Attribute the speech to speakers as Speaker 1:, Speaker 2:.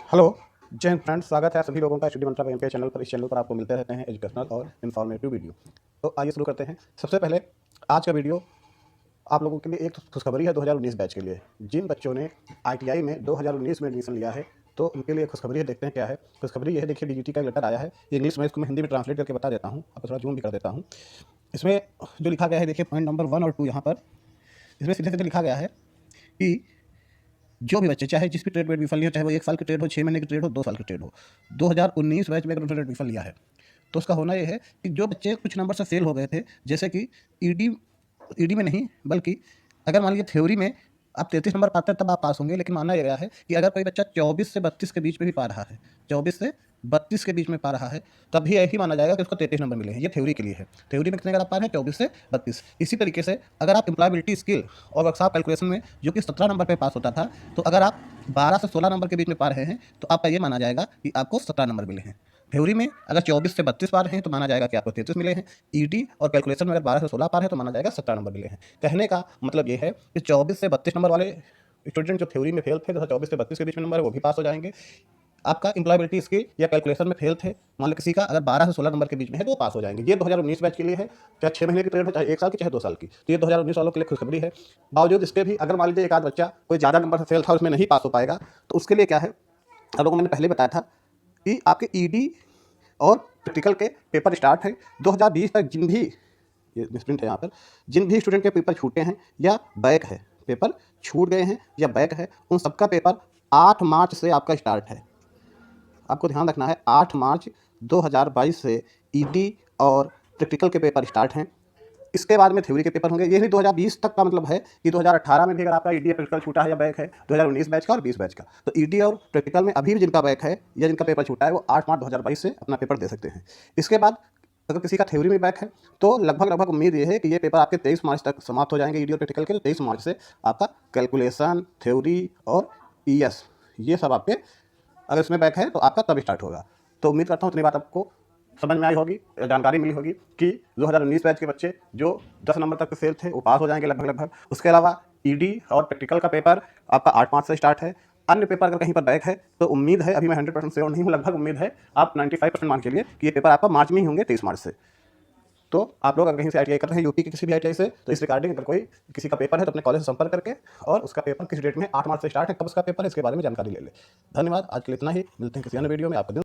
Speaker 1: Hello, जय Hind friends. स्वागत है सभी लोगों का स्टडी मंत्रा के चैनल पर। इस चैनल पर आपको मिलते रहते हैं एजुकेशनल और इन्फॉर्मेटिव वीडियो। तो आइए शुरू करते हैं। सबसे पहले आज का वीडियो आप लोगों के लिए एक खुशखबरी है 2019 बैच के लिए। जिन बच्चों ने आईटीआई में 2019 में एडमिशन लिया है तो उनके लिए खुशखबरी है। देखते हैं क्या है खुशखबरी। ये है, देखिए डीजीटी का एक लेटर आया है इंग्लिश में। इसको मैं हिंदी में ट्रांसलेट करके बता देता हूँ, आपको थोड़ा जूम भी कर देता हूँ। इसमें जो लिखा गया है, देखिए पॉइंट नंबर 1 और 2 यहाँ पर इसमें सीधे सीधे लिखा गया है कि जो भी बच्चे चाहे जिस भी ट्रेड में एडमिशन लिया, चाहे वो 1 साल की ट्रेड हो, 6 महीने की ट्रेड हो, 2 साल की ट्रेड हो, 2019 बैच में अगर उन्होंने एडमिशन लिया है तो उसका होना ये है कि जो बच्चे कुछ नंबर से फेल हो गए थे, जैसे कि ईडी ईडी में नहीं, बल्कि अगर मान लीजिए थ्योरी में आप 33 नंबर पाते हैं तब आप पास होंगे। लेकिन माना गया है कि अगर कोई बच्चा 24 से 32 के बीच में भी पा रहा है, 24 से 32 के बीच में पा रहा है, तब भी यही माना जाएगा कि उसको 33 नंबर मिले हैं। ये थ्योरी के लिए है। थ्योरी में कितने अगर आप पा रहे हैं, 24 से 32। इसी तरीके से अगर आप एम्प्लॉयबिलिटी स्किल और वर्कशॉप कैलकुलेशन में जो कि 17 नंबर पे पास होता था, तो अगर आप 12 से 16 नंबर के बीच में पा रहे हैं तो आपका ये माना जाएगा कि आपको 17 नंबर मिले हैं। थ्योरी में अगर 24 से 32 पा रहे हैं तो माना जाएगा कि आपको 33 मिले हैं। ईडी और कैलकुलेशन में अगर 12 से 16 पा रहे हैं तो माना जाएगा 17 नंबर मिले हैं। कहने का मतलब ये है कि 24 से 32 नंबर वाले स्टूडेंट जो थ्योरी में फेल थे, जैसा 24 से 32 के बीच में नंबर है, वो भी पास हो जाएंगे। आपका एम्प्लॉयबिलिटी स्किल या कैलकुलेशन में फेल थे, मान लो किसी का अगर 12 से 16 नंबर के बीच में है तो वो पास हो जाएंगे। ये 2019 बैच के लिए है, चाहे 6 महीने की ट्रेड हो, चाहे 1 साल की, चाहे 2 साल की। तो ये 2019 वालों के लिए खुशखबरी है। बावजूद इसके भी अगर मान लीजिए एक आध बच्चा कोई ज़्यादा नंबर से फेल था, उसमें नहीं पास हो पाएगा, तो उसके लिए क्या है, आप लोगों को मैंने पहले बताया था कि आपके ईडी और प्रैक्टिकल के पेपर स्टार्ट है 2020 तक। जिन भी, ये मिसप्रिंट है यहाँ पर, जिन भी स्टूडेंट के पेपर छूटे हैं या बैक है, पेपर छूट गए हैं या बैक है, उन सबका पेपर 8 मार्च से आपका स्टार्ट है। आपको ध्यान रखना है 8 मार्च 2022 से ईडी और प्रैक्टिकल के पेपर स्टार्ट हैं। इसके बाद में थ्योरी के पेपर होंगे। ये नहीं 2020 तक का मतलब है कि 2018 में भी अगर आपका ईडी या प्रैक्टिकल छूटा है या बैक है, 2019 बैच का और 20 बैच का, तो ईडी और प्रैक्टिकल में अभी भी जिनका बैक है या जिनका पेपर छूटा है वो 8 मार्च 2022 से अपना पेपर दे सकते हैं। इसके बाद अगर किसी का थ्योरी में बैक है तो लगभग उम्मीद ये है कि ये पेपर आपके 23 मार्च तक समाप्त हो जाएंगे। ईडी और प्रैक्टिकल के 23 मार्च से आपका कैलकुलेशन, थ्योरी और ईएस, ये सब आपके अगर इसमें बैक है तो आपका तब स्टार्ट होगा। तो उम्मीद करता हूँ इतनी बात आपको समझ में आई होगी, जानकारी मिली होगी कि 2019 बैच के बच्चे जो 10 नंबर तक फेल थे वो पास हो जाएंगे लगभग। उसके अलावा ईडी और प्रैक्टिकल का पेपर आपका 8 मार्च से स्टार्ट है। अन्य पेपर अगर कहीं पर बैक है तो उम्मीद है, अभी मैं 100% श्योर नहीं हूँ, लगभग उम्मीद है, आप 95% मान के लिए कि ये पेपर आपका मार्च में ही होंगे, 23 मार्च से। तो आप लोग अगर कहीं से आईटीआई कर रहे हैं, यूपी के किसी भी आईटीआई से, तो इस रिगार्डिंग अगर कोई किसी का पेपर है तो अपने कॉलेज से संपर्क करके और उसका पेपर किस डेट में, 8 मार्च से स्टार्ट है, कब उसका पेपर है, इसके बारे में जानकारी ले ले। धन्यवाद। आज के लिए इतना ही। मिलते हैं किसी अन्य वीडियो में। आपका दिन